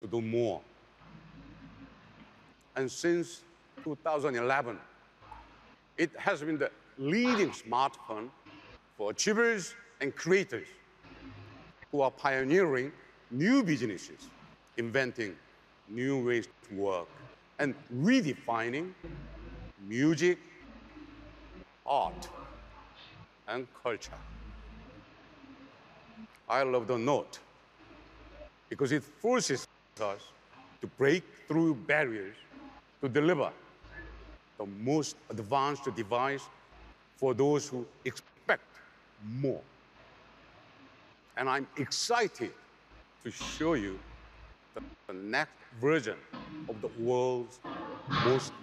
do more. And since 2011, it has been the leading smartphone for achievers and creators who are pioneering new businesses, inventing new ways to work, and redefining music, art, and culture. I love the Note because it forces us to break through barriers to deliver the most advanced device for those who expect more. And I'm excited to show you the next version of the world's most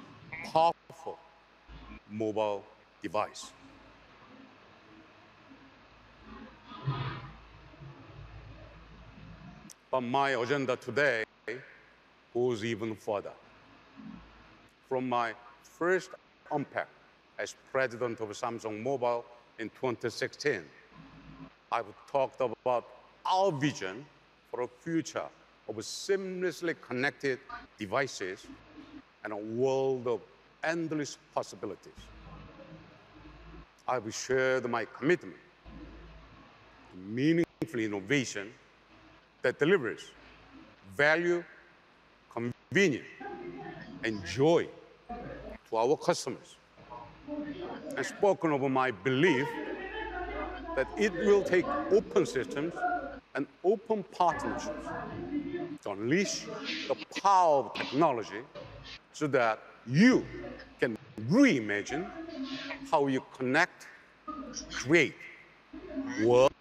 powerful mobile device. But my agenda today goes even further. From my first Unpacked as president of Samsung Mobile in 2016, I've talked about our vision for a future of seamlessly connected devices and a world of endless possibilities. I've shared my commitment to meaningful innovation that delivers value, convenience, and joy to our customers, and spoken of my belief that it will take open systems and open partnerships to unleash the power of technology so that you can reimagine how you connect, create, work,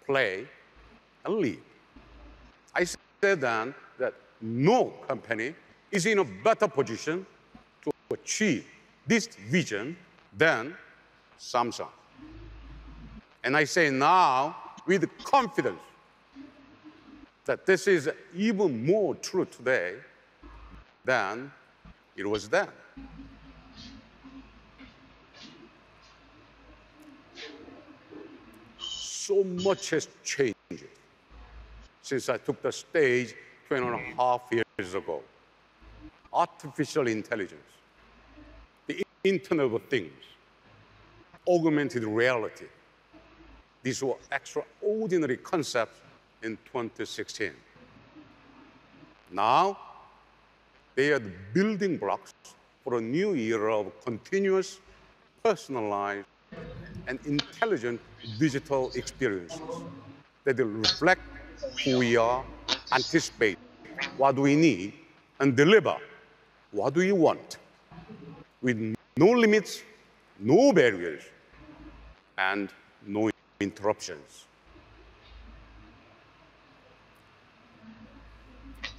play, and live. I said then that no company is in a better position to achieve this vision than Samsung. And I say now with confidence that this is even more true today than it was then. So much has changed since I took the stage 2.5 years ago. Artificial intelligence, the Internet of Things, augmented reality. These were extraordinary concepts in 2016. Now, they are the building blocks for a new era of continuous, personalized, and intelligent digital experiences that will reflect who we are, anticipate what we need, and deliver what we want with no limits, no barriers, and no interruptions.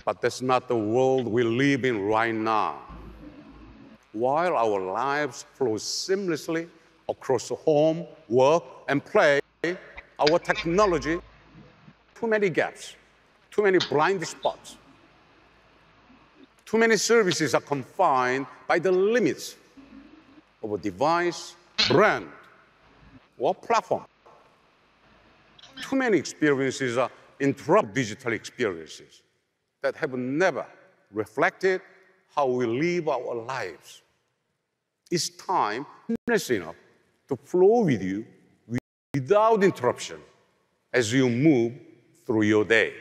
But that's not the world we live in right now. While our lives flow seamlessly across home, work, and play, our technology, too many gaps, too many blind spots. Too many services are confined by the limits of a device, brand, or platform. Too many experiences are interrupt digital experiences that have never reflected how we live our lives. It's time, honest enough, to flow with you without interruption as you move through your day.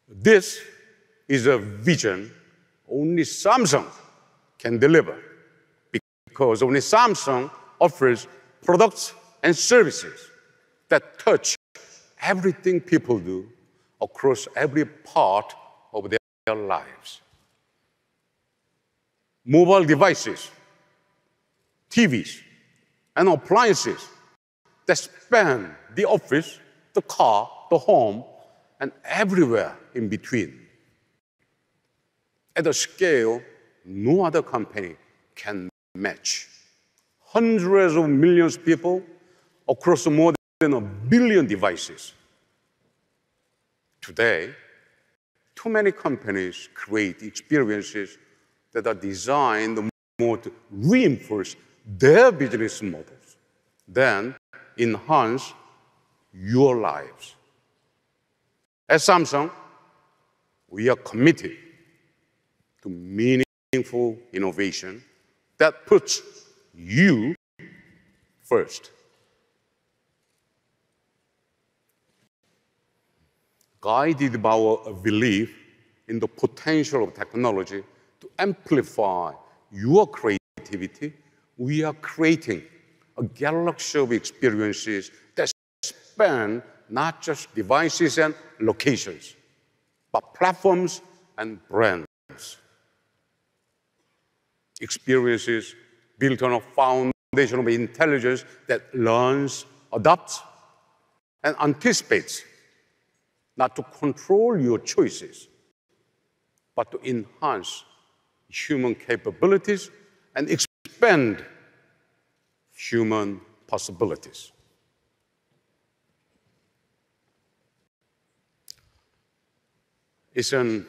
This is a vision only Samsung can deliver, because only Samsung offers products and services that touch everything people do across every part of their lives. Mobile devices, TVs, and appliances that span the office, the car, the home, and everywhere in between. At a scale no other company can match. Hundreds of millions of people across more than 1 billion devices. Today, too many companies create experiences that are designed more to reinforce their business models than enhance your lives. At Samsung, we are committed to meaningful innovation that puts you first. Guided by our belief in the potential of technology to amplify your creativity, we are creating a galaxy of experiences that span not just devices and locations, but platforms and brands. Experiences built on a foundation of intelligence that learns, adapts, and anticipates, not to control your choices, but to enhance human capabilities and expand human possibilities. It's an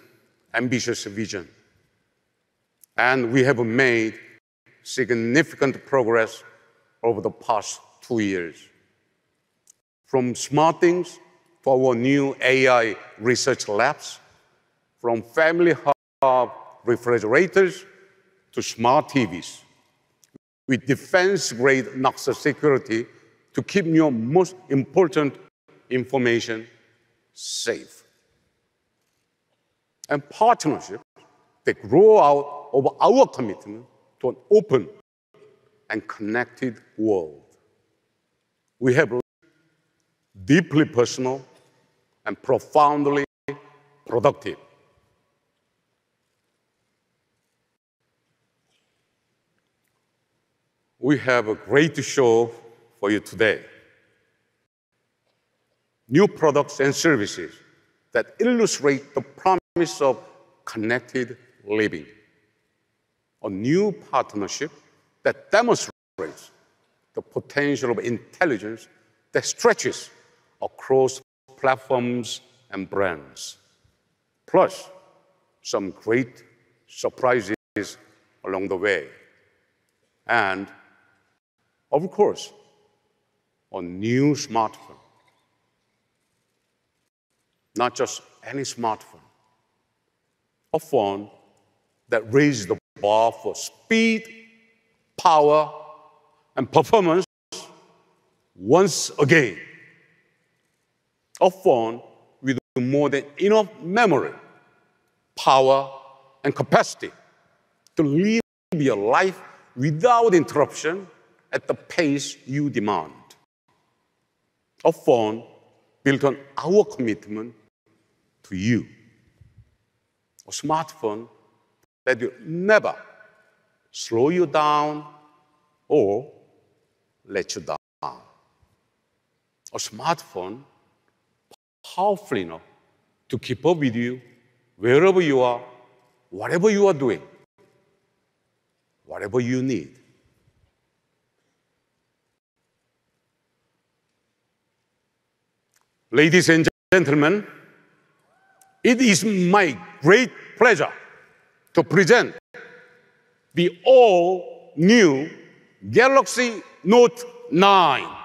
ambitious vision, and we have made significant progress over the past 2 years. From smart things to our new AI research labs, from family hub refrigerators to smart TVs, with defense-grade Knox security to keep your most important information safe. And partnerships that grow out of our commitment to an open and connected world. We have deeply personal and profoundly productive. We have a great show for you today. New products and services that illustrate the promise of connected living. A new partnership that demonstrates the potential of intelligence that stretches across platforms and brands. Plus, some great surprises along the way. And, of course, a new smartphone. Not just any smartphone. A phone that raises the bar for speed, power, and performance once again. A phone with more than enough memory, power, and capacity to live your life without interruption at the pace you demand. A phone built on our commitment to you. A smartphone that will never slow you down or let you down. A smartphone powerful enough to keep up with you wherever you are, whatever you are doing, whatever you need. Ladies and gentlemen, it is my great pleasure to present the all-new Galaxy Note 9.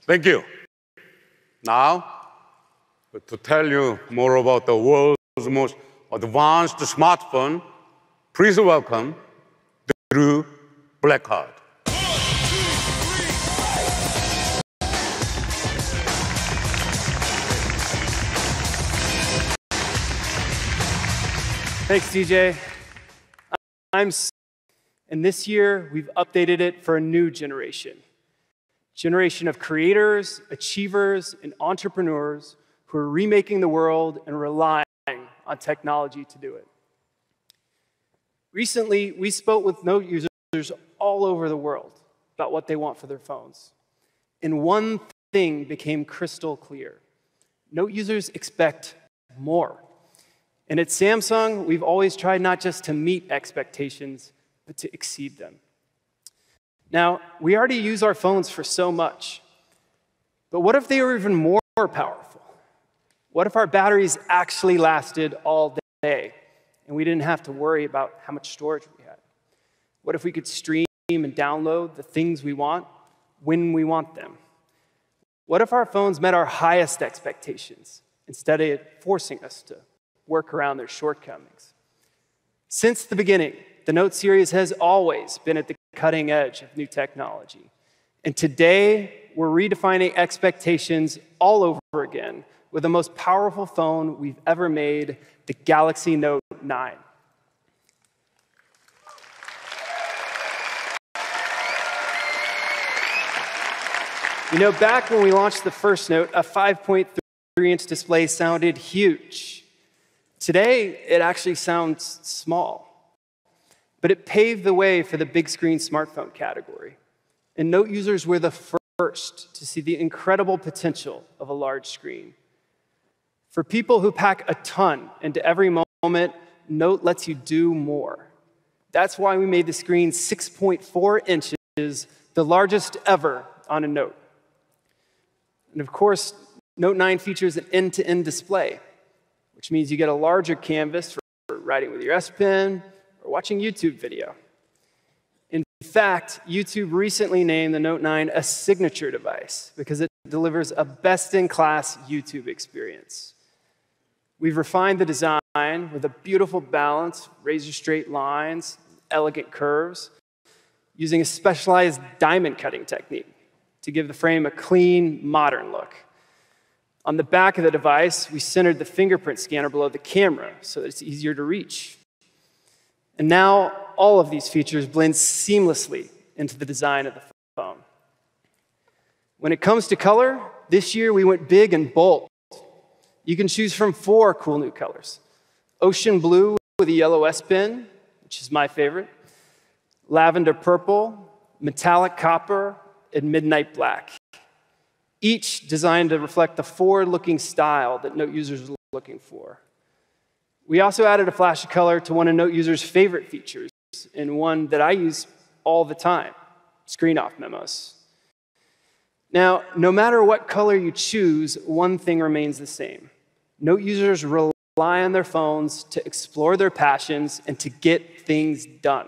Thank you. Now, to tell you more about the world's most advanced smartphone, please welcome Drew Blackheart. Thanks, DJ. And this year, we've updated it for a new generation of creators, achievers, and entrepreneurs who are remaking the world and relying on technology to do it. Recently, we spoke with Note users all over the world about what they want for their phones. And one thing became crystal clear. Note users expect more. And at Samsung, we've always tried not just to meet expectations, but to exceed them. Now, we already use our phones for so much. But what if they were even more powerful? What if our batteries actually lasted all day, and we didn't have to worry about how much storage we had? What if we could stream and download the things we want when we want them? What if our phones met our highest expectations instead of forcing us to work around their shortcomings? Since the beginning, the Note series has always been at the cutting edge of new technology. And today, we're redefining expectations all over again with the most powerful phone we've ever made, the Galaxy Note 9. You know, back when we launched the first Note, a 5.3-inch display sounded huge. Today, it actually sounds small, but it paved the way for the big screen smartphone category. And Note users were the first to see the incredible potential of a large screen. For people who pack a ton into every moment, Note lets you do more. That's why we made the screen 6.4 inches, the largest ever on a Note. And of course, Note 9 features an end-to-end display, which means you get a larger canvas for writing with your S Pen or watching YouTube video. In fact, YouTube recently named the Note 9 a signature device because it delivers a best-in-class YouTube experience. We've refined the design with a beautiful balance, razor-straight lines, elegant curves, using a specialized diamond cutting technique to give the frame a clean, modern look. On the back of the device, we centered the fingerprint scanner below the camera so that it's easier to reach. And now, all of these features blend seamlessly into the design of the phone. When it comes to color, this year we went big and bold. You can choose from 4 cool new colors: ocean blue with a yellow S Pen, which is my favorite, lavender purple, metallic copper, and midnight black, each designed to reflect the forward-looking style that Note users are looking for. We also added a flash of color to one of Note users' favorite features, and one that I use all the time: screen-off memos. Now, no matter what color you choose, one thing remains the same. Note users rely on their phones to explore their passions and to get things done.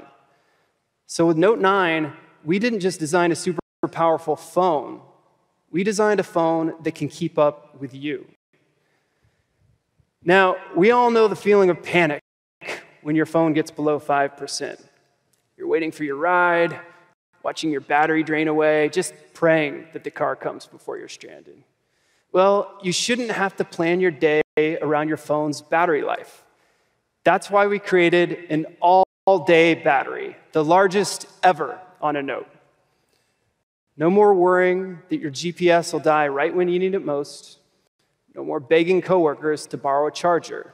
So with Note 9, we didn't just design a super powerful phone. We designed a phone that can keep up with you. Now, we all know the feeling of panic when your phone gets below 5%. You're waiting for your ride, watching your battery drain away, just praying that the car comes before you're stranded. Well, you shouldn't have to plan your day around your phone's battery life. That's why we created an all-day battery, the largest ever on a Note. No more worrying that your GPS will die right when you need it most. No more begging coworkers to borrow a charger.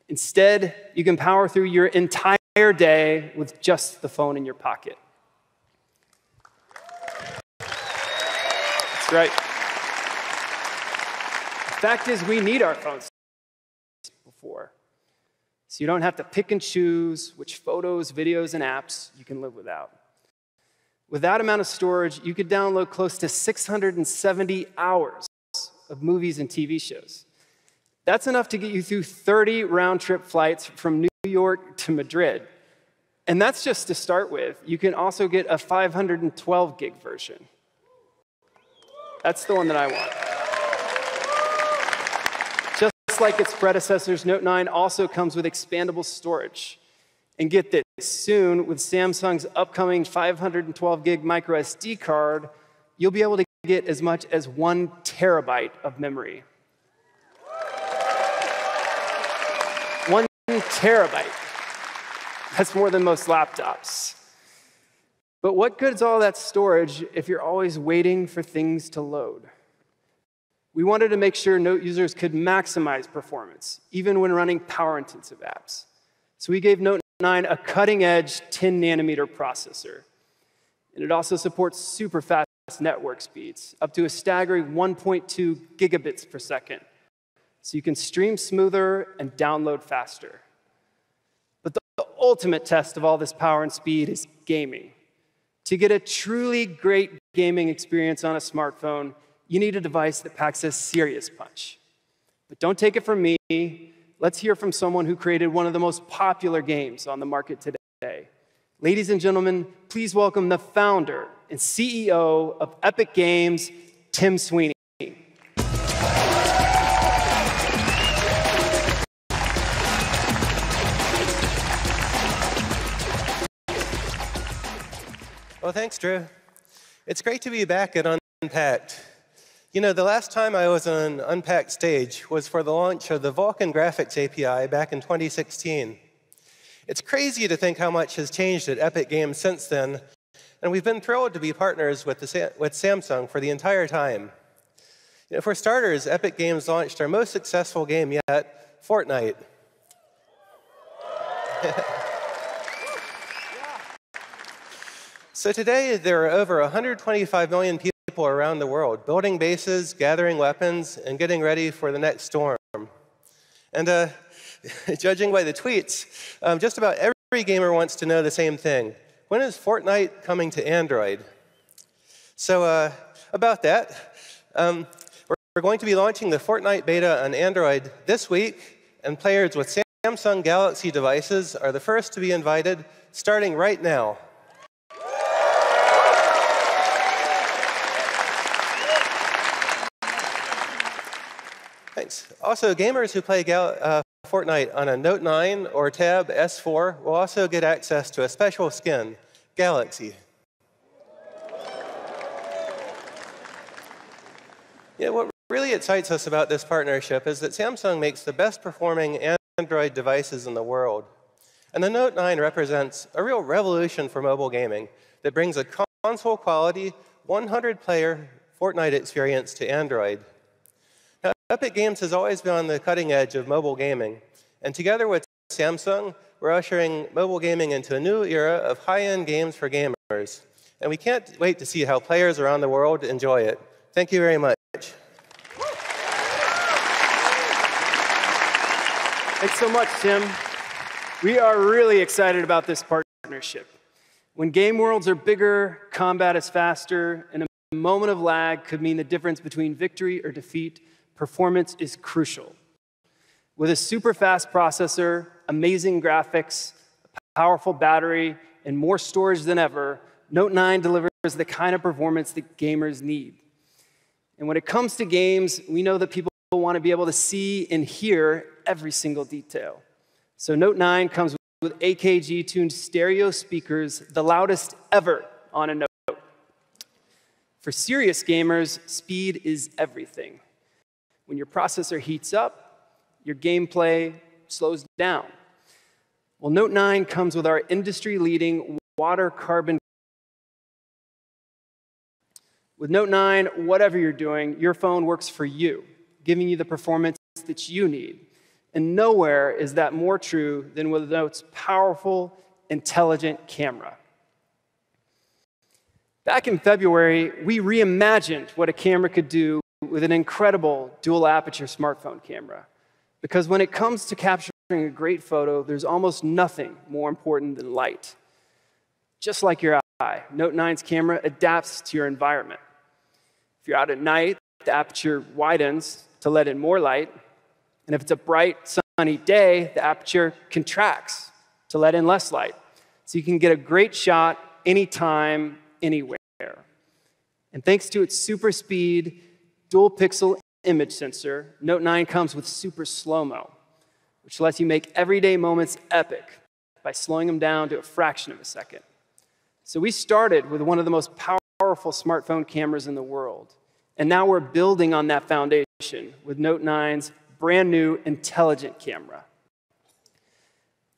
Instead, you can power through your entire day with just the phone in your pocket. That's right. The fact is, we need our phones before. So you don't have to pick and choose which photos, videos, and apps you can live without. With that amount of storage, you could download close to 670 hours of movies and TV shows. That's enough to get you through 30 round-trip flights from New York to Madrid. And that's just to start with. You can also get a 512 gig version. That's the one that I want. Just like its predecessors, Note 9 also comes with expandable storage. And get this, soon, with Samsung's upcoming 512 gig micro SD card, you'll be able to get as much as 1 terabyte of memory. 1 terabyte. That's more than most laptops. But what good is all that storage if you're always waiting for things to load? We wanted to make sure Note users could maximize performance, even when running power-intensive apps. So we gave Note 9 a cutting-edge 10-nanometer processor. And it also supports super fast network speeds, up to a staggering 1.2 gigabits per second. So you can stream smoother and download faster. But the ultimate test of all this power and speed is gaming. To get a truly great gaming experience on a smartphone, you need a device that packs a serious punch. But don't take it from me. Let's hear from someone who created one of the most popular games on the market today. Ladies and gentlemen, please welcome the founder and CEO of Epic Games, Tim Sweeney. Well, thanks, Drew. It's great to be back at Unpacked. You know, the last time I was on Unpacked stage was for the launch of the Vulkan Graphics API back in 2016. It's crazy to think how much has changed at Epic Games since then, and we've been thrilled to be partners with Samsung for the entire time. You know, for starters, Epic Games launched our most successful game yet, Fortnite. So today, there are over 125 million people around the world building bases, gathering weapons, and getting ready for the next storm. And judging by the tweets, just about every gamer wants to know the same thing. When is Fortnite coming to Android? So about that, we're going to be launching the Fortnite beta on Android this week, and players with Samsung Galaxy devices are the first to be invited, starting right now. Thanks. Also, gamers who play Fortnite on a Note 9 or Tab S4 will also get access to a special skin, Galaxy. Yeah, what really excites us about this partnership is that Samsung makes the best performing Android devices in the world. And the Note 9 represents a real revolution for mobile gaming that brings a console quality 100-player Fortnite experience to Android. Now, Epic Games has always been on the cutting edge of mobile gaming, and together with Samsung, we're ushering mobile gaming into a new era of high-end games for gamers. And we can't wait to see how players around the world enjoy it. Thank you very much. Thanks so much, Tim. We are really excited about this partnership. When game worlds are bigger, combat is faster, and a moment of lag could mean the difference between victory or defeat, performance is crucial. With a super fast processor, amazing graphics, a powerful battery, and more storage than ever, Note 9 delivers the kind of performance that gamers need. And when it comes to games, we know that people want to be able to see and hear every single detail. So Note 9 comes with AKG-tuned stereo speakers, the loudest ever on a Note. For serious gamers, speed is everything. When your processor heats up, your gameplay slows down. Well, Note 9 comes with our industry-leading water carbon. With Note 9, whatever you're doing, your phone works for you, giving you the performance that you need. And nowhere is that more true than with Note's powerful, intelligent camera. Back in February, we reimagined what a camera could do with an incredible dual-aperture smartphone camera. Because when it comes to capturing a great photo, there's almost nothing more important than light. Just like your eye, Note 9's camera adapts to your environment. If you're out at night, the aperture widens to let in more light. And if it's a bright, sunny day, the aperture contracts to let in less light. So you can get a great shot anytime, anywhere. And thanks to its super speed, dual pixel image sensor, Note 9 comes with super slow-mo, which lets you make everyday moments epic by slowing them down to a fraction of a second. So we started with one of the most powerful smartphone cameras in the world, and now we're building on that foundation with Note 9's brand new intelligent camera.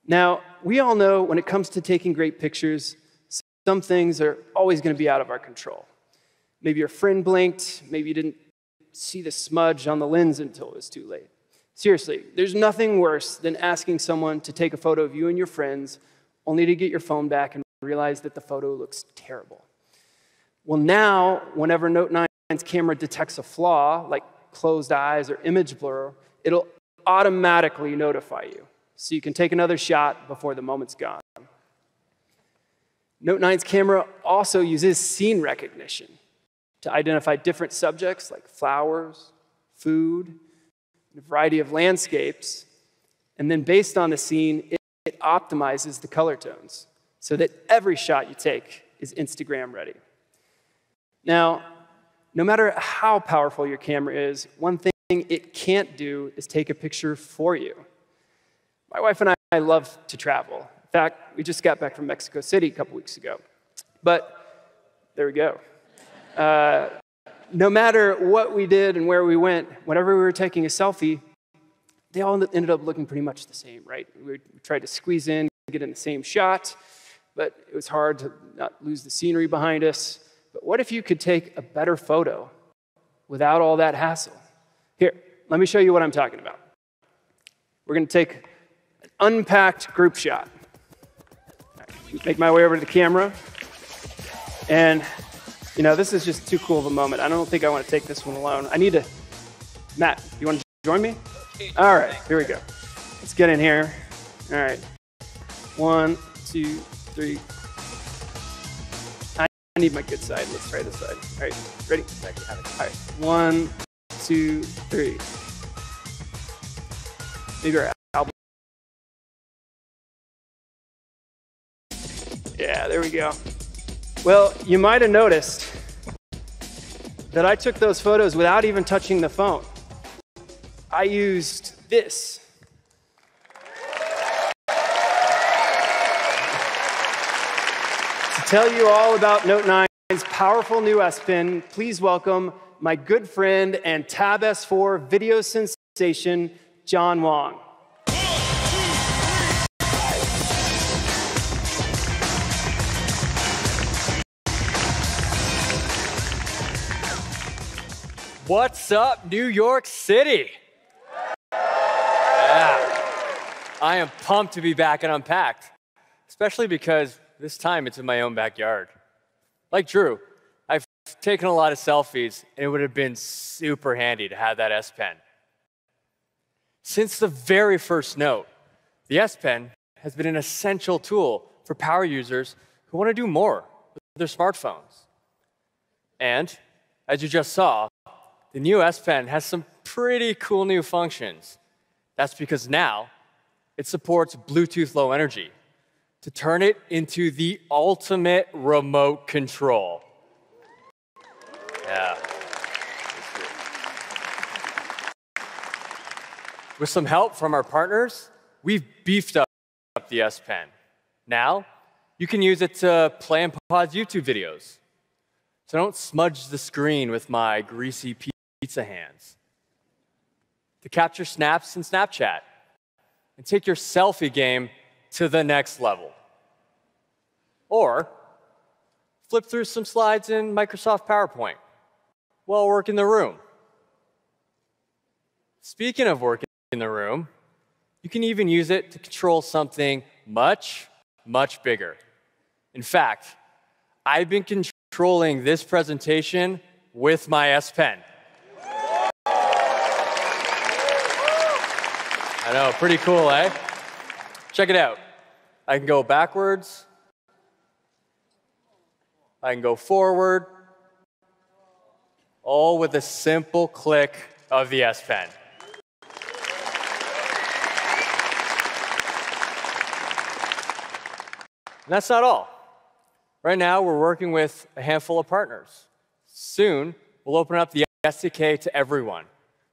Now, we all know when it comes to taking great pictures, some things are always going to be out of our control. Maybe your friend blinked, maybe you didn't see the smudge on the lens until it was too late. Seriously, there's nothing worse than asking someone to take a photo of you and your friends only to get your phone back and realize that the photo looks terrible. Well, now, whenever Note 9's camera detects a flaw, like closed eyes or image blur, it'll automatically notify you, so you can take another shot before the moment's gone. Note 9's camera also uses scene recognition to identify different subjects like flowers, food, and a variety of landscapes. And then based on the scene, it optimizes the color tones so that every shot you take is Instagram ready. Now, no matter how powerful your camera is, one thing it can't do is take a picture for you. My wife and I love to travel. In fact, we just got back from Mexico City a couple weeks ago. But there we go. No matter what we did and where we went, whenever we were taking a selfie, they all ended up looking pretty much the same, right? We tried to squeeze in, get in the same shot, but it was hard to not lose the scenery behind us. But what if you could take a better photo without all that hassle? Here, let me show you what I'm talking about. We're going to take an unpacked group shot. Make my way over to the camera. And, you know, this is just too cool of a moment. I don't think I want to take this one alone. I need to... Matt, you want to join me? All right, here we go. Let's get in here. All right. 1, 2, 3. I need my good side. Let's try this side. All right, ready? All right, 1, 2, 3. Maybe our album. Yeah, there we go. Well, you might have noticed that I took those photos without even touching the phone. I used this. To tell you all about Note 9's powerful new S Pen, please welcome my good friend and Tab S4 video sensation, John Wong. What's up, New York City? Yeah. I am pumped to be back and Unpacked, especially because this time it's in my own backyard. Like Drew, I've taken a lot of selfies, and it would have been super handy to have that S Pen. Since the very first Note, the S Pen has been an essential tool for power users who want to do more with their smartphones. And, as you just saw, the new S Pen has some pretty cool new functions. That's because now it supports Bluetooth Low Energy to turn it into the ultimate remote control. Yeah. With some help from our partners, we've beefed up the S Pen. Now, you can use it to play and pause YouTube videos. So don't smudge the screen with my greasy pizza hands. To capture snaps in Snapchat and take your selfie game to the next level. Or flip through some slides in Microsoft PowerPoint while working the room. Speaking of working in the room, you can even use it to control something much, much bigger. In fact, I've been controlling this presentation with my S Pen. I know, pretty cool, eh? Check it out. I can go backwards. I can go forward. All with a simple click of the S Pen. And that's not all. Right now, we're working with a handful of partners, Soon, we'll open up the SDK to everyone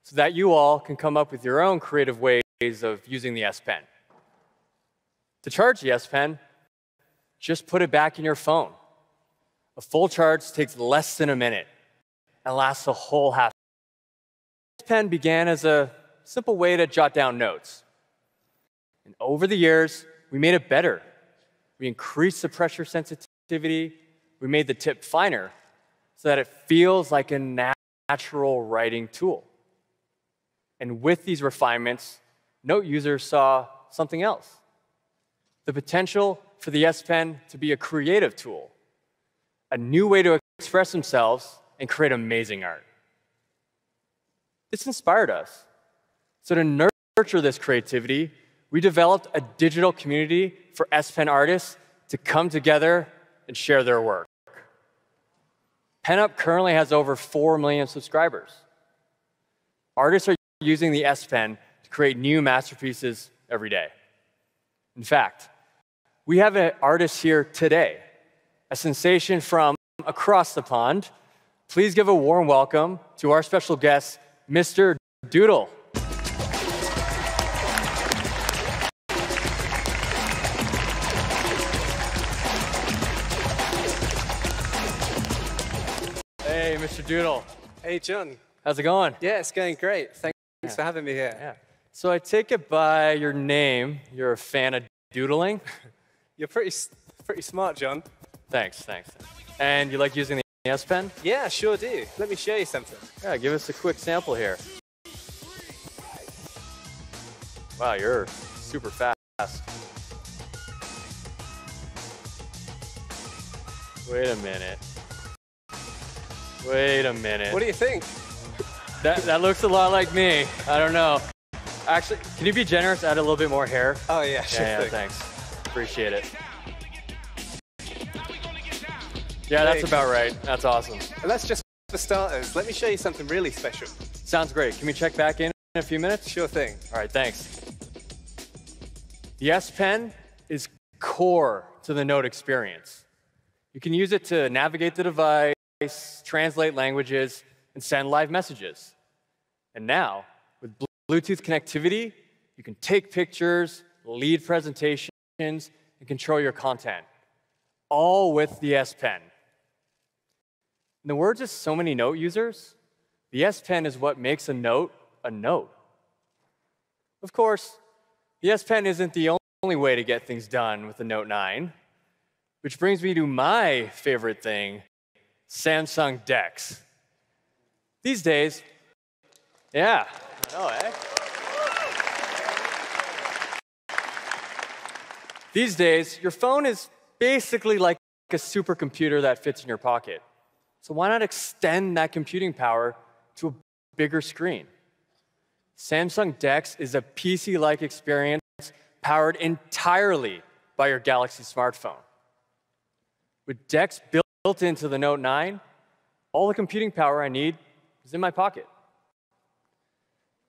so that you all can come up with your own creative ways of using the S Pen. To charge the S Pen, just put it back in your phone. A full charge takes less than a minute and lasts a whole half. The S Pen began as a simple way to jot down notes. And over the years, we made it better. We increased the pressure sensitivity. We made the tip finer so that it feels like a natural writing tool. And with these refinements, Note users saw something else: the potential for the S Pen to be a creative tool, a new way to express themselves and create amazing art. This inspired us. So to nurture this creativity, we developed a digital community for S Pen artists to come together and share their work. PenUp currently has over 4 million subscribers. Artists are using the S Pen to create new masterpieces every day. In fact, we have an artist here today, a sensation from across the pond. Please give a warm welcome to our special guest, Mr. Doodle. Hey, Mr. Doodle. Hey, John. How's it going? Yeah, it's going great. Thanks for having me here. Yeah. So I take it by your name, you're a fan of doodling? You're pretty smart, John. Thanks. And you like using the S Pen? Yeah, sure do. Let me show you something. Yeah, give us a quick sample here. Wow, you're super fast. Wait a minute. What do you think? That looks a lot like me. I don't know. Actually, can you be generous? Add a little bit more hair. Oh, yeah, sure Yeah, thing. thanks. Appreciate it. Yeah, that's about right. That's awesome. And that's just for starters. Let me show you something really special. Sounds great. Can we check back in a few minutes? Sure thing. All right, thanks. The S Pen is core to the Note experience. You can use it to navigate the device, translate languages, and send live messages. And now, with Bluetooth connectivity, you can take pictures, lead presentations, and control your content, all with the S Pen. In the words of so many Note users, the S Pen is what makes a Note a Note. Of course, the S Pen isn't the only way to get things done with the Note 9, which brings me to my favorite thing, Samsung DeX. These days, yeah, I know, eh? These days, your phone is basically like a supercomputer that fits in your pocket. So why not extend that computing power to a bigger screen? Samsung DeX is a PC-like experience powered entirely by your Galaxy smartphone. With DeX built into the Note 9, all the computing power I need is in my pocket.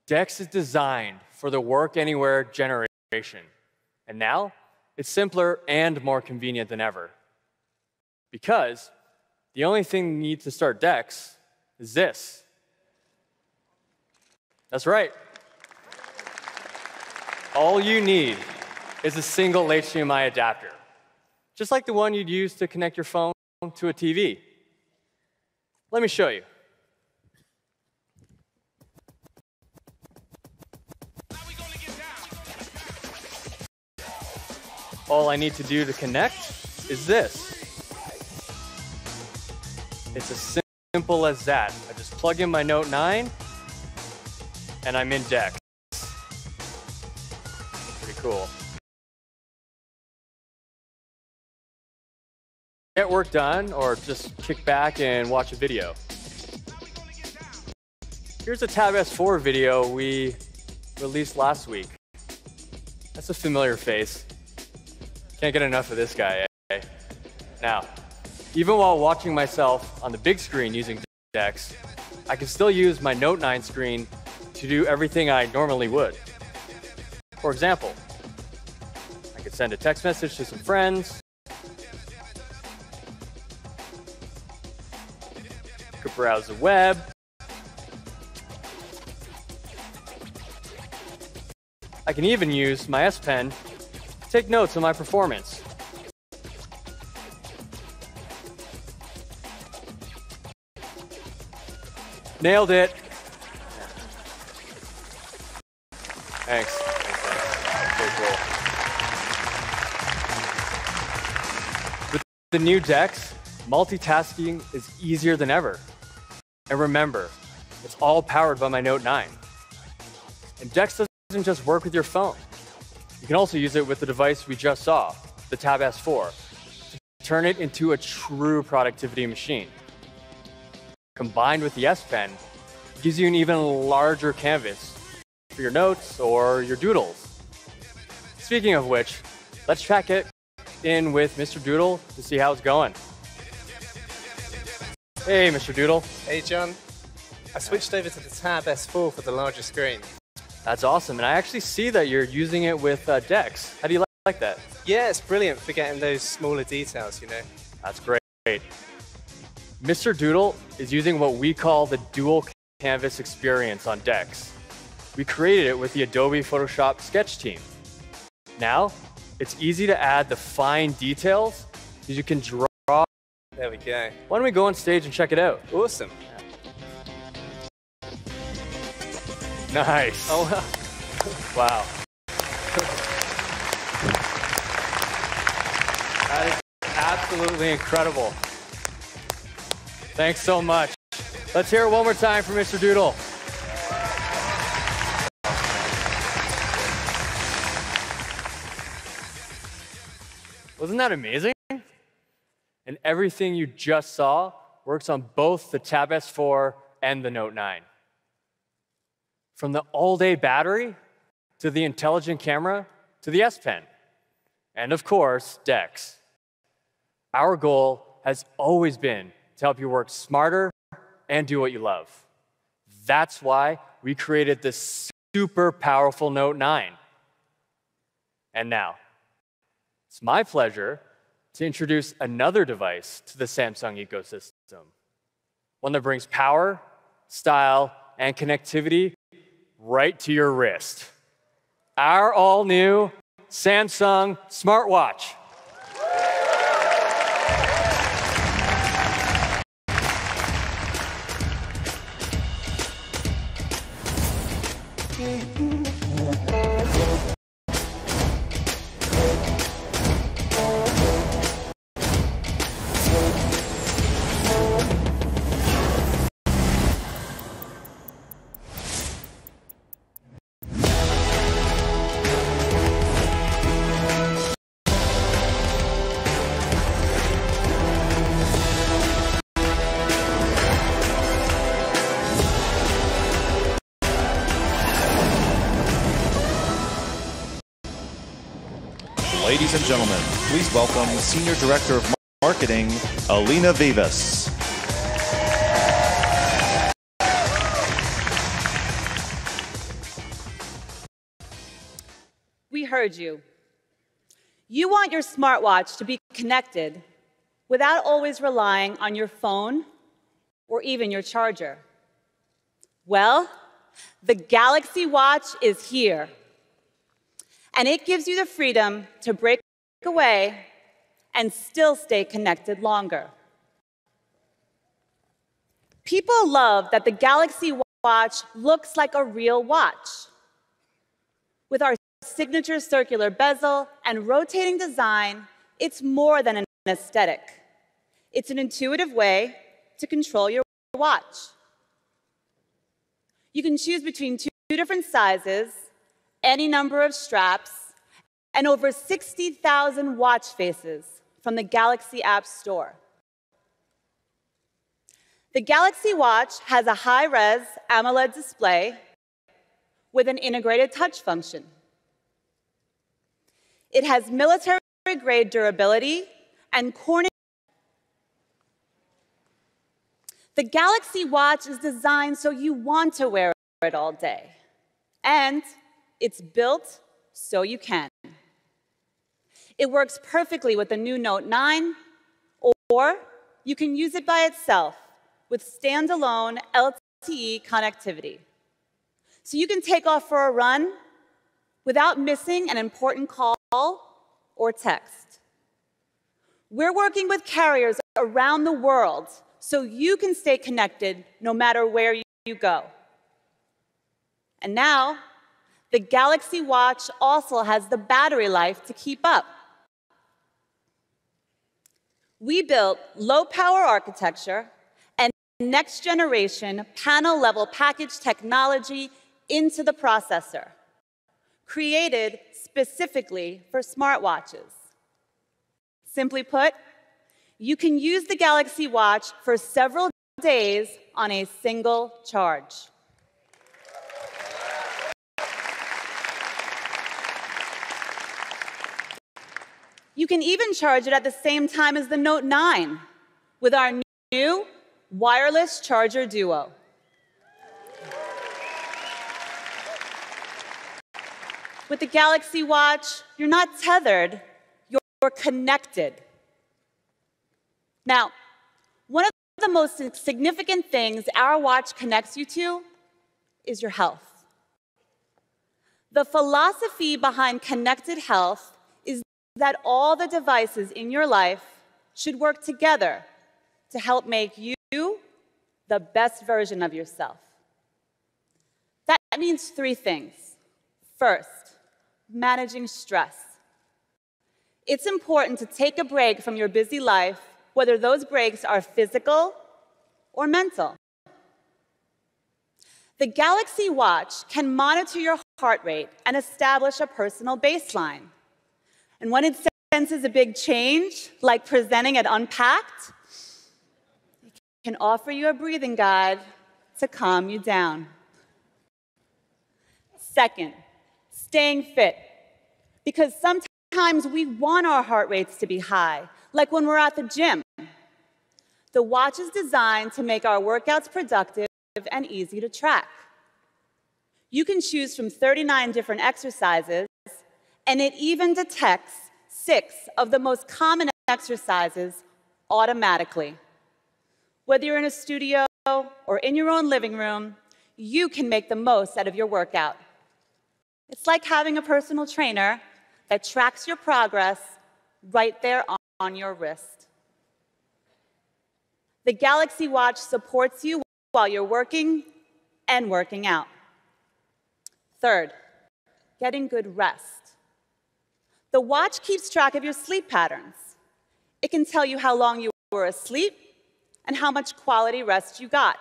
DeX is designed for the work anywhere generation. And now, it's simpler and more convenient than ever. Because the only thing you need to start DeX is this. That's right. All you need is a single HDMI adapter, just like the one you'd use to connect your phone to a TV. Let me show you. All I need to do to connect is this. It's as simple as that. I just plug in my Note 9, and I'm in DeX. Pretty cool. Get work done, or just kick back and watch a video. Here's a Tab S4 video we released last week. That's a familiar face. Can't get enough of this guy, eh? Now, even while watching myself on the big screen using DeX, I can still use my Note 9 screen to do everything I normally would. For example, I could send a text message to some friends, could browse the web. I can even use my S Pen to take notes on my performance. Nailed it. Thanks. Very cool. With the new DeX, multitasking is easier than ever. And remember, it's all powered by my Note 9. And DeX doesn't just work with your phone. You can also use it with the device we just saw, the Tab S4, to turn it into a true productivity machine. Combined with the S Pen, it gives you an even larger canvas for your notes or your doodles. Speaking of which, let's check it in with Mr. Doodle to see how it's going. Hey, Mr. Doodle. Hey, John. I switched over to the Tab S4 for the larger screen. That's awesome, and I actually see that you're using it with DeX. How do you like that? Yeah, it's brilliant for getting those smaller details, you know. That's great. Mr. Doodle is using what we call the dual canvas experience on DeX. We created it with the Adobe Photoshop Sketch team. Now, it's easy to add the fine details because you can draw. There we go. Why don't we go on stage and check it out? Awesome. Nice. Oh, wow. That is absolutely incredible. Thanks so much. Let's hear it one more time for Mr. Doodle. Wasn't that amazing? And everything you just saw works on both the Tab S4 and the Note 9. From the all-day battery, to the intelligent camera, to the S Pen, and of course, DeX. Our goal has always been to help you work smarter and do what you love. That's why we created this super powerful Note 9. And now, it's my pleasure to introduce another device to the Samsung ecosystem. One that brings power, style, and connectivity right to your wrist. Our all-new Samsung smartwatch. Ladies and gentlemen, please welcome Senior Director of Marketing, Alina Vivas. We heard you. You want your smartwatch to be connected without always relying on your phone or even your charger. Well, the Galaxy Watch is here. And it gives you the freedom to break away and still stay connected longer. People love that the Galaxy Watch looks like a real watch. With our signature circular bezel and rotating design, it's more than an aesthetic. It's an intuitive way to control your watch. You can choose between two different sizes, any number of straps, and over 60,000 watch faces from the Galaxy App Store. The Galaxy Watch has a high-res AMOLED display with an integrated touch function. It has military-grade durability and Corning. The Galaxy Watch is designed so you want to wear it all day. And it's built so you can. It works perfectly with the new Note 9, or you can use it by itself with standalone LTE connectivity. So you can take off for a run without missing an important call or text. We're working with carriers around the world so you can stay connected no matter where you go. And now, the Galaxy Watch also has the battery life to keep up. We built low-power architecture and next-generation panel-level package technology into the processor, created specifically for smartwatches. Simply put, you can use the Galaxy Watch for several days on a single charge. You can even charge it at the same time as the Note 9 with our new wireless charger duo. With the Galaxy Watch, you're not tethered, you're connected. Now, one of the most significant things our watch connects you to is your health. The philosophy behind connected health is that all the devices in your life should work together to help make you the best version of yourself. That means three things. First, managing stress. It's important to take a break from your busy life, whether those breaks are physical or mental. The Galaxy Watch can monitor your heart rate and establish a personal baseline. And when it senses a big change, like presenting at Unpacked, it can offer you a breathing guide to calm you down. Second, staying fit. Because sometimes we want our heart rates to be high, like when we're at the gym. The watch is designed to make our workouts productive and easy to track. You can choose from 39 different exercises, and it even detects 6 of the most common exercises automatically. Whether you're in a studio or in your own living room, you can make the most out of your workout. It's like having a personal trainer that tracks your progress right there on your wrist. The Galaxy Watch supports you while you're working and working out. Third, getting good rest. The watch keeps track of your sleep patterns. It can tell you how long you were asleep and how much quality rest you got.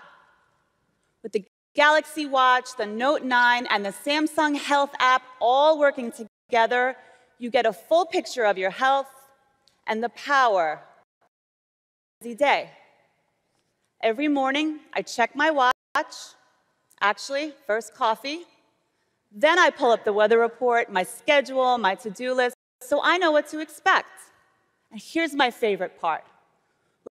With the Galaxy Watch, the Note 9, and the Samsung Health app all working together, you get a full picture of your health and the power of a busy day. Every morning, I check my watch, actually, first coffee. Then I pull up the weather report, my schedule, my to-do list, so I know what to expect. And here's my favorite part.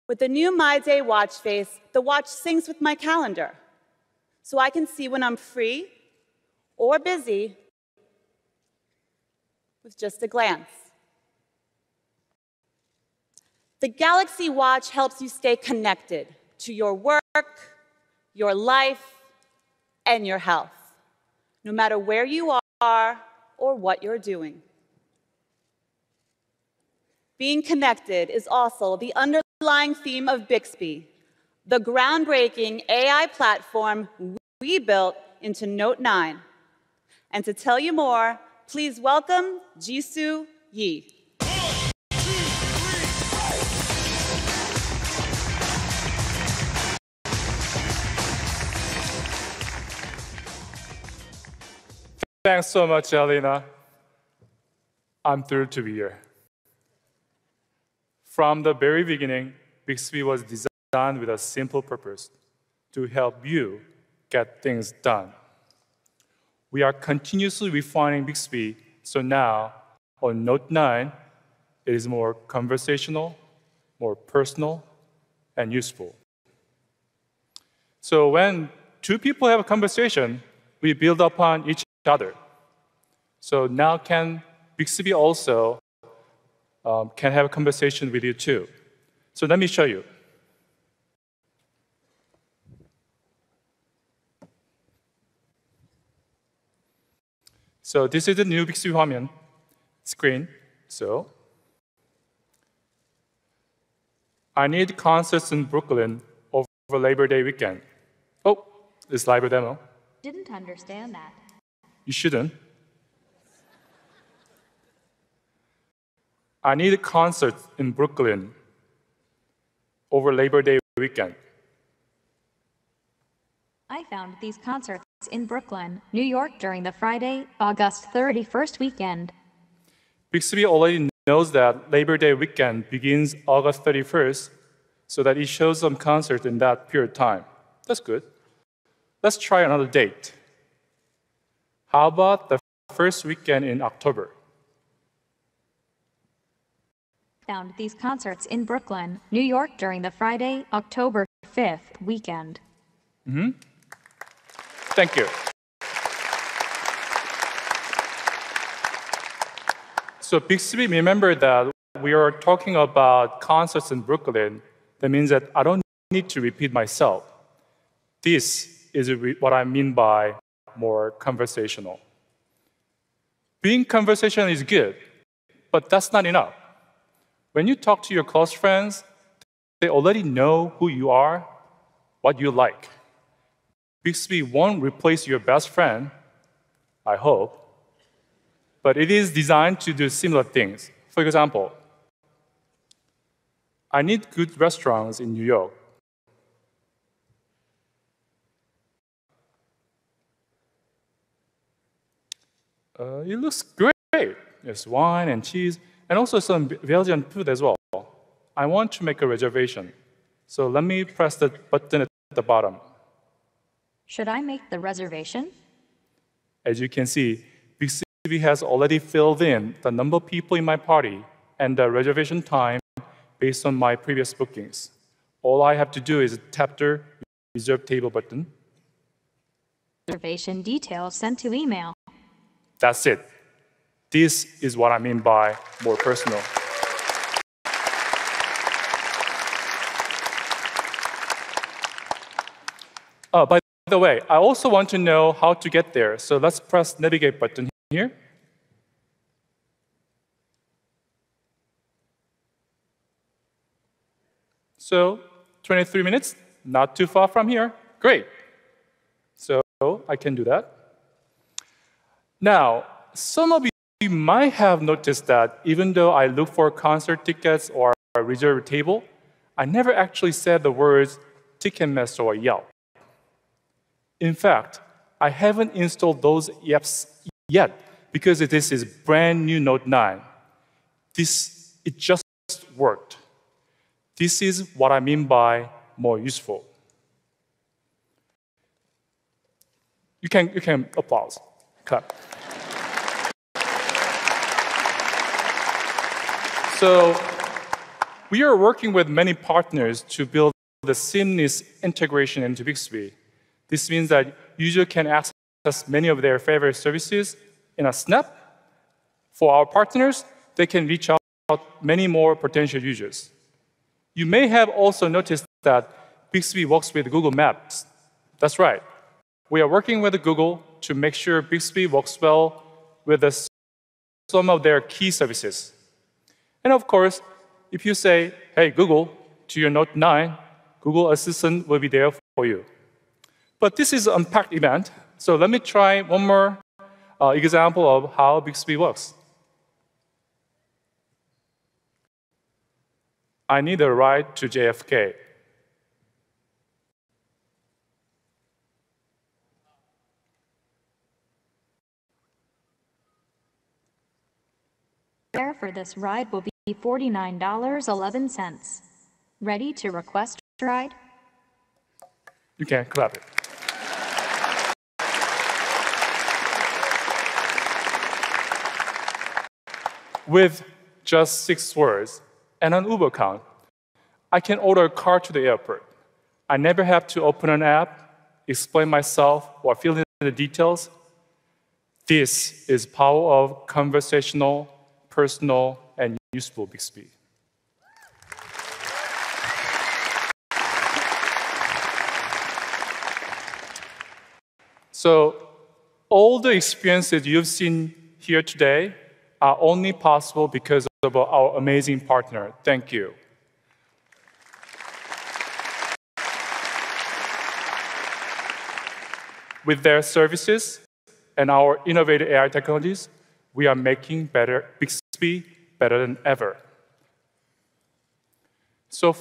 With the new My Day watch face, the watch syncs with my calendar, so I can see when I'm free or busy with just a glance. The Galaxy Watch helps you stay connected to your work, your life, and your health, no matter where you are or what you're doing. Being connected is also the underlying theme of Bixby, the groundbreaking AI platform we built into Note 9. And to tell you more, please welcome Jisoo Yi. Thanks so much, Alina. I'm thrilled to be here. From the very beginning, Bixby was designed with a simple purpose: to help you get things done. We are continuously refining Bixby, so now on Note 9, it is more conversational, more personal, and useful. So when two people have a conversation, we build upon each other. So now can Bixby also can have a conversation with you too. So let me show you. So this is the new Bixby 화면 screen. So I need concerts in Brooklyn over Labor Day weekend. Oh, it's live demo. Didn't understand that. You shouldn't. I need a concert in Brooklyn over Labor Day weekend. I found these concerts in Brooklyn, New York during the Friday, August 31st weekend. Bixby already knows that Labor Day weekend begins August 31st, so that it shows some concerts in that period of time. That's good. Let's try another date. How about the first weekend in October? Found these concerts in Brooklyn, New York during the Friday, October 5th weekend. Thank you. So Bixby, remember that we are talking about concerts in Brooklyn. That means that I don't need to repeat myself. This is what I mean by more conversational. Being conversational is good, but that's not enough. When you talk to your close friends, they already know who you are, what you like. Bixby won't replace your best friend, I hope, but it is designed to do similar things. For example, I need good restaurants in New York. It looks great. There's wine and cheese, and also some Belgian food as well. I want to make a reservation. So let me press the button at the bottom. Should I make the reservation? As you can see, Bixby has already filled in the number of people in my party and the reservation time based on my previous bookings. All I have to do is tap the reserve table button. Reservation details sent to email. That's it. This is what I mean by more personal. By the way, I also want to know how to get there. So let's press navigate button here. So 23 minutes, not too far from here. Great. So I can do that. Now, some of you might have noticed that even though I look for concert tickets or a reserved table, I never actually said the words Ticketmaster or Yelp. In fact, I haven't installed those apps yet because this is brand new Note 9. It just worked. This is what I mean by more useful. You can applause, clap. So we are working with many partners to build the seamless integration into Bixby. This means that users can access many of their favorite services in a snap. For our partners, they can reach out many more potential users. You may have also noticed that Bixby works with Google Maps. That's right. We are working with Google to make sure Bixby works well with some of their key services. And of course, if you say, hey, Google, to your Note 9, Google Assistant will be there for you. But this is an unpacked event, so let me try one more example of how Bixby works. I need a ride to JFK. Fare for this ride will be $49.11. Ready to request ride? You can clap it. With just 6 words and an Uber account, I can order a car to the airport. I never have to open an app, explain myself, or fill in the details. This is power of conversational, personal, and useful Bixby. So all the experiences you've seen here today are only possible because of our amazing partner. Thank you. With their services and our innovative AI technologies, we are making Bixby better than ever. So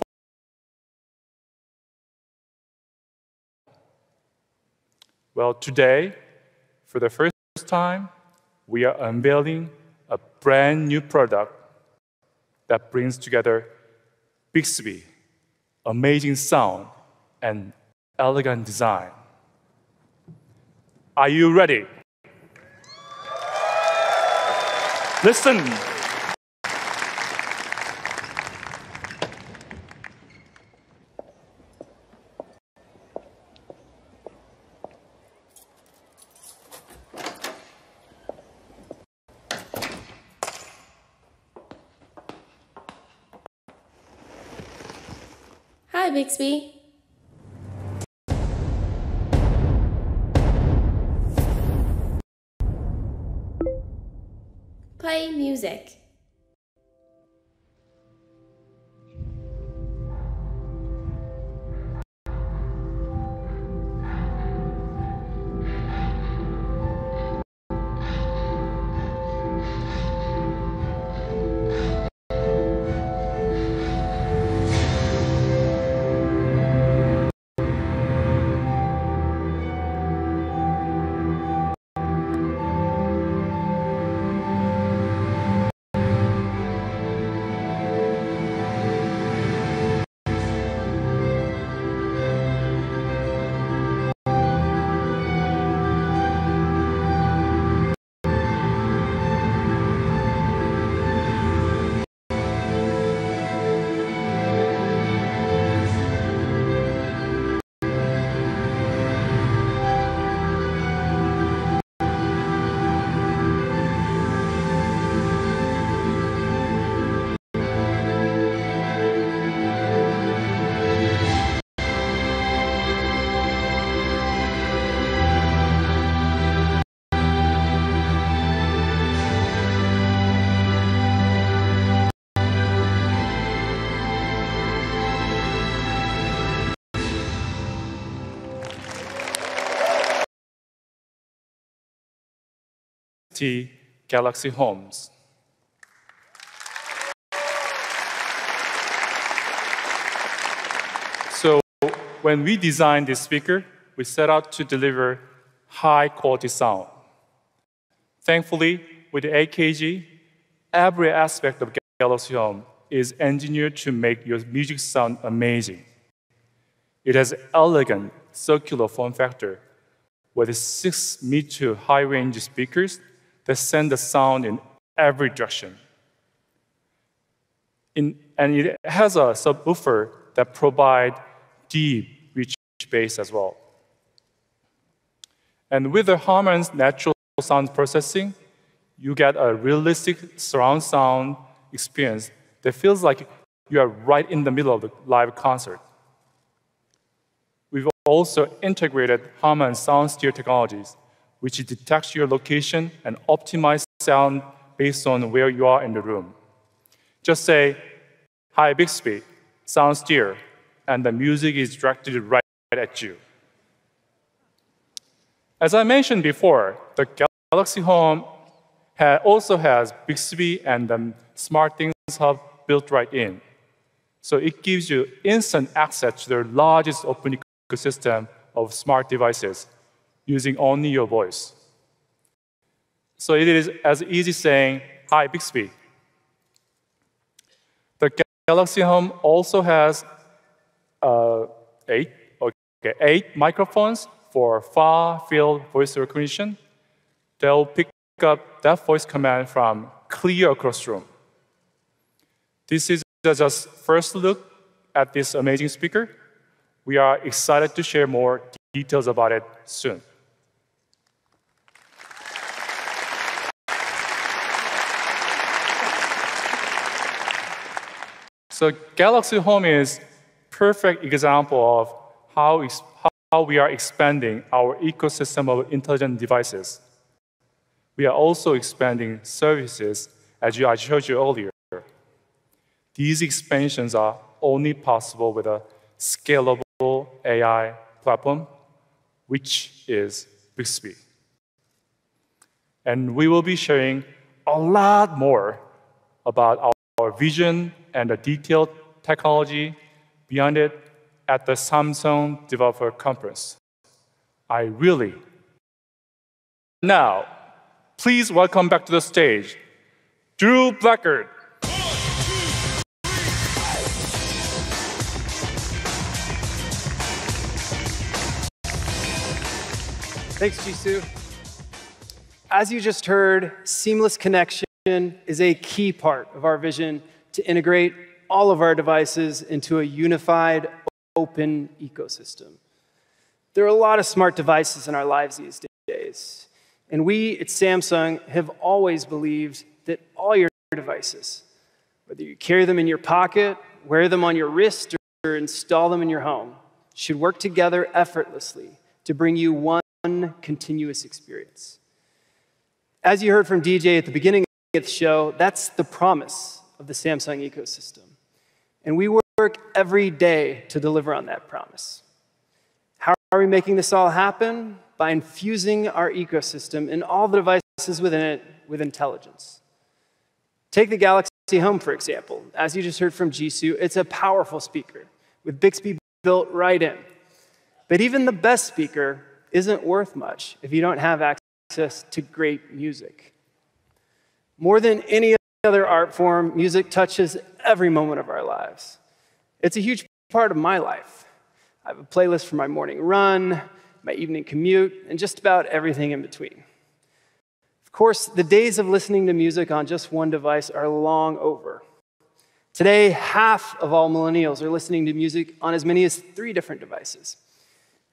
well, today, for the first time, we are unveiling a brand new product that brings together Bixby, amazing sound, and elegant design. Are you ready? Listen. Hi, Bixby. Play music. Galaxy homes. So when we designed this speaker, we set out to deliver high-quality sound. Thankfully, with the AKG, every aspect of Galaxy Home is engineered to make your music sound amazing. It has elegant circular form factor with 6 mid to high-range speakers that send the sound in every direction. And it has a subwoofer that provides deep, rich bass as well. And with the Harman's natural sound processing, you get a realistic surround sound experience that feels like you are right in the middle of the live concert. We've also integrated Harman's sound steer technologies, which detects your location and optimizes sound based on where you are in the room. Just say, "Hi, Bixby, sound steer," and the music is directed right at you. As I mentioned before, the Galaxy Home also has Bixby and the SmartThings Hub built right in. So it gives you instant access to the largest open ecosystem of smart devices using only your voice. So it is as easy saying, "Hi, Bixby." The Galaxy Home also has 8 microphones for far-field voice recognition. They'll pick up that voice command from clear across the room. This is just first look at this amazing speaker. We are excited to share more details about it soon. So Galaxy Home is a perfect example of how we are expanding our ecosystem of intelligent devices, we are also expanding services, as I showed you earlier. These expansions are only possible with a scalable AI platform, which is Bixby. And we will be sharing a lot more about our vision and the detailed technology behind it at the Samsung Developer Conference. Now, please welcome back to the stage, Drew Blackard. Thanks, Jisoo. As you just heard, seamless connection is a key part of our vision to integrate all of our devices into a unified, open ecosystem. There are a lot of smart devices in our lives these days, and we at Samsung have always believed that all your devices, whether you carry them in your pocket, wear them on your wrist, or install them in your home, should work together effortlessly to bring you one continuous experience. As you heard from DJ at the beginning of the show, that's the promise of the Samsung ecosystem. And we work every day to deliver on that promise. How are we making this all happen? By infusing our ecosystem and all the devices within it with intelligence. Take the Galaxy Home, for example. As you just heard from Jisoo, it's a powerful speaker with Bixby built right in. But even the best speaker isn't worth much if you don't have access to great music. More than any other art form, music touches every moment of our lives. It's a huge part of my life. I have a playlist for my morning run, my evening commute, and just about everything in between. Of course, the days of listening to music on just one device are long over. Today, half of all millennials are listening to music on as many as 3 different devices.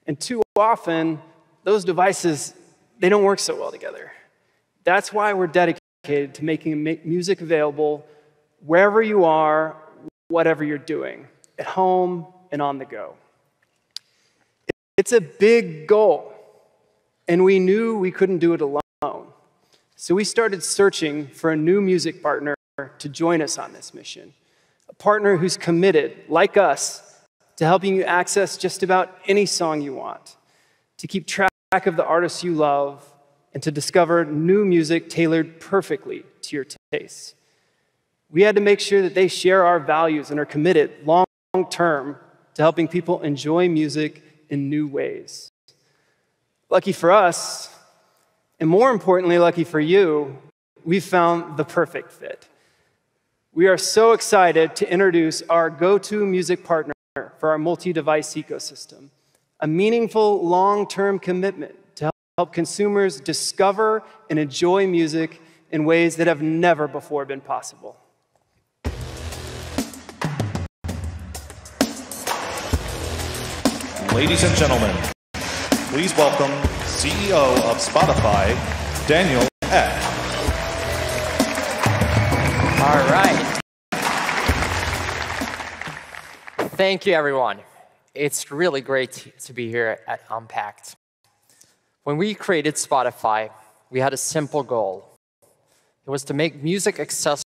And too often, those devices, they don't work so well together. That's why we're dedicated to making music available wherever you are, whatever you're doing, at home and on the go. It's a big goal, and we knew we couldn't do it alone. So we started searching for a new music partner to join us on this mission, a partner who's committed, like us, to helping you access just about any song you want, to keep track of the artists you love, and to discover new music tailored perfectly to your tastes. We had to make sure that they share our values and are committed long-term to helping people enjoy music in new ways. Lucky for us, and more importantly, lucky for you, we found the perfect fit. We are so excited to introduce our go-to music partner for our multi-device ecosystem, a meaningful long-term commitment to help consumers discover and enjoy music in ways that have never before been possible. Ladies and gentlemen, please welcome CEO of Spotify, Daniel Ek. All right. Thank you, everyone. It's really great to be here at Unpacked. When we created Spotify, we had a simple goal. It was to make music accessible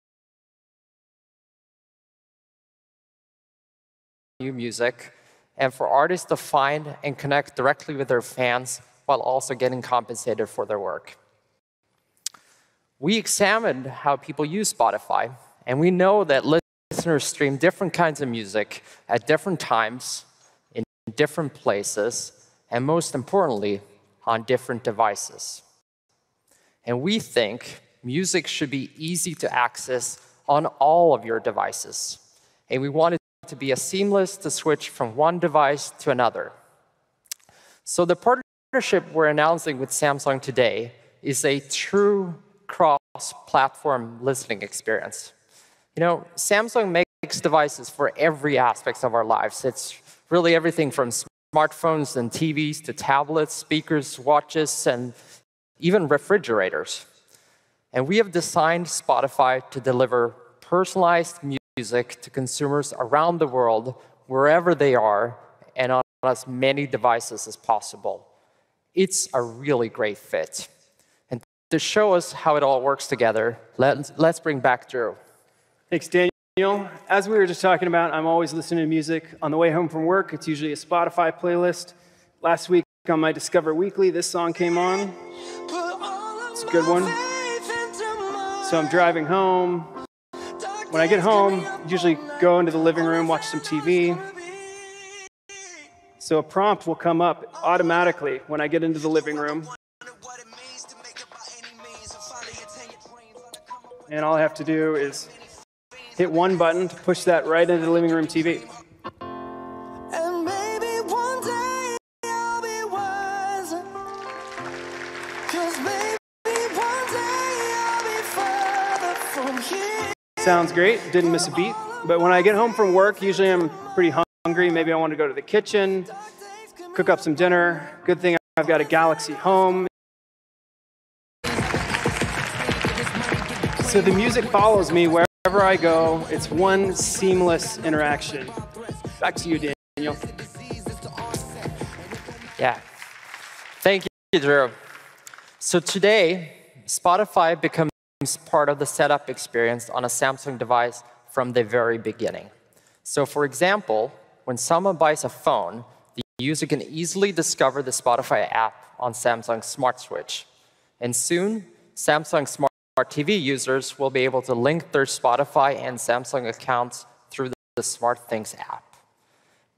to new music, and for artists to find and connect directly with their fans while also getting compensated for their work. We examined how people use Spotify, and we know that listeners stream different kinds of music at different times, in different places, and most importantly, on different devices. And we think music should be easy to access on all of your devices. And we want it to be as seamless to switch from one device to another. So the partnership we're announcing with Samsung today is a true cross-platform listening experience. You know, Samsung makes devices for every aspect of our lives. It's really everything from smartphones and TVs to tablets, speakers, watches, and even refrigerators. And we have designed Spotify to deliver personalized music to consumers around the world, wherever they are, and on as many devices as possible. It's a really great fit. And to show us how it all works together, let's bring back Drew. Thanks, Daniel. As we were just talking about, I'm always listening to music on the way home from work. It's usually a Spotify playlist. Last week on my Discover Weekly, this song came on. It's a good one. So I'm driving home. When I get home, I usually go into the living room, watch some TV. So a prompt will come up automatically when I get into the living room. And all I have to do is hit one button to push that right into the living room TV. Sounds great, didn't miss a beat. But when I get home from work, usually I'm pretty hungry. Maybe I want to go to the kitchen, cook up some dinner. Good thing I've got a Galaxy home. So the music follows me wherever I go. It's one seamless interaction. Back to you, Daniel. Yeah. Thank you, Drew. So today, Spotify becomes part of the setup experience on a Samsung device from the very beginning. So for example, when someone buys a phone, the user can easily discover the Spotify app on Samsung's Smart Switch. And soon, Samsung Smart TV users will be able to link their Spotify and Samsung accounts through the SmartThings app.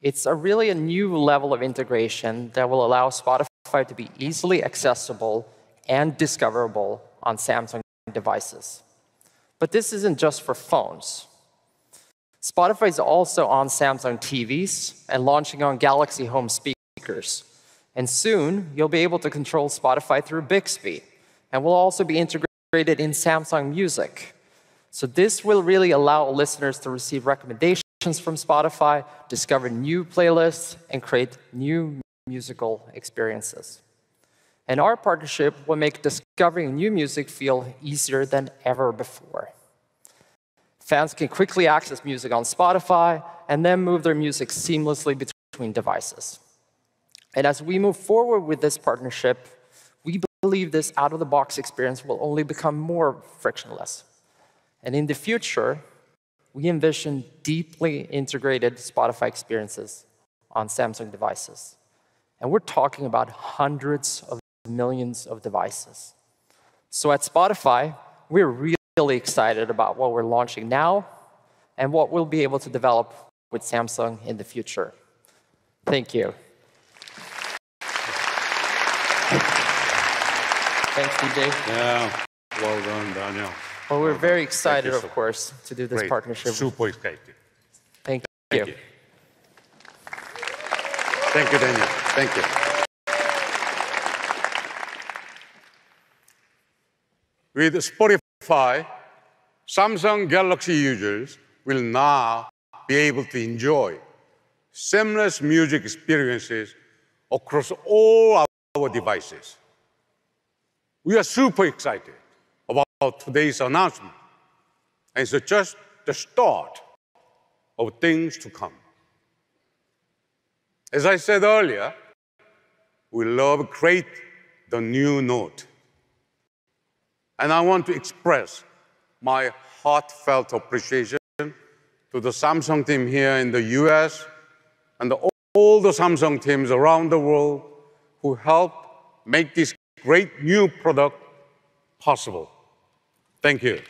It's really a new level of integration that will allow Spotify to be easily accessible and discoverable on Samsung devices. But this isn't just for phones. Spotify is also on Samsung TVs and launching on Galaxy Home speakers. And soon, you'll be able to control Spotify through Bixby. And will also be integrated in Samsung Music. So this will really allow listeners to receive recommendations from Spotify, discover new playlists, and create new musical experiences. And our partnership will make discovering new music feel easier than ever before. Fans can quickly access music on Spotify and then move their music seamlessly between devices. And as we move forward with this partnership, we believe this out-of-the-box experience will only become more frictionless. And in the future, we envision deeply integrated Spotify experiences on Samsung devices. And we're talking about hundreds of millions of devices. So at Spotify, we're really excited about what we're launching now and what we'll be able to develop with Samsung in the future. Thank you. Thanks, DJ. Yeah, well done, Daniel. Well, we're very excited, of course, to do this partnership. Super excited. Thank you. Thank you, Daniel. Thank you. With Spotify, Samsung Galaxy users will now be able to enjoy seamless music experiences across all our devices. We are super excited about today's announcement, and it's just the start of things to come. As I said earlier, we love create the new Note. And I want to express my heartfelt appreciation to the Samsung team here in the US and all the Samsung teams around the world who helped make this great new product possible. Thank you.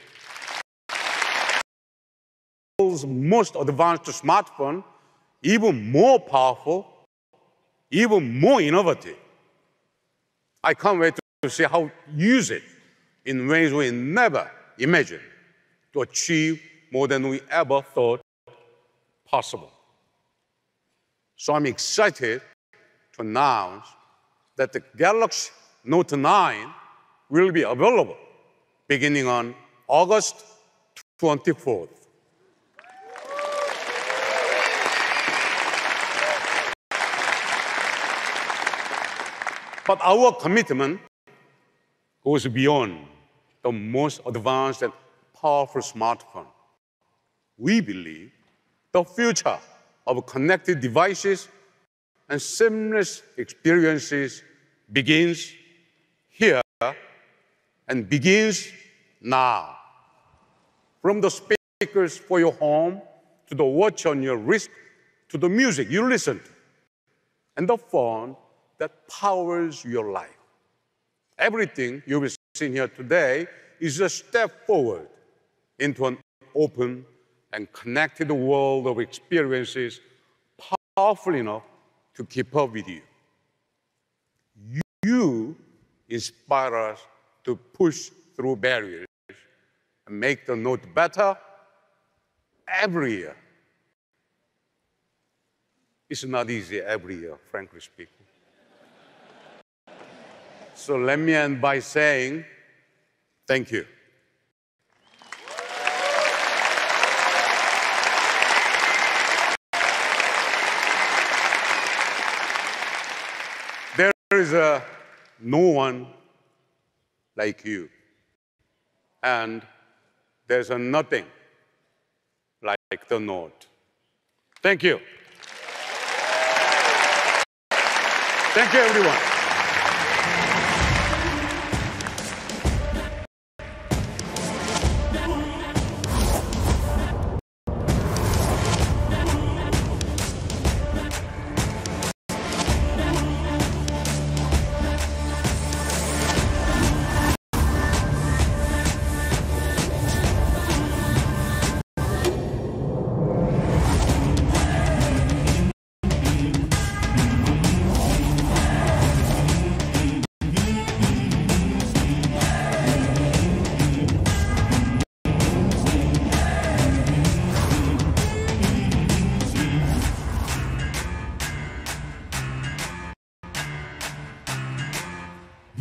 The world's most advanced smartphone, even more powerful, even more innovative. I can't wait to see how to use it in ways we never imagined to achieve more than we ever thought possible. So I'm excited to announce that the Galaxy Note 9 will be available beginning on August 24th. But our commitment goes beyond the most advanced and powerful smartphone. We believe the future of connected devices and seamless experiences begins here and begins now. From the speakers for your home, to the watch on your wrist, to the music you listen to, and the phone that powers your life. Everything you will see here today is a step forward into an open and connected world of experiences powerful enough to keep up with you. You inspire us to push through barriers and make the note better every year. It's not easy every year, frankly speaking. So let me end by saying thank you. There is no one like you, and there's nothing like the note. Thank you. Thank you, everyone.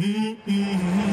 Mm-hmm.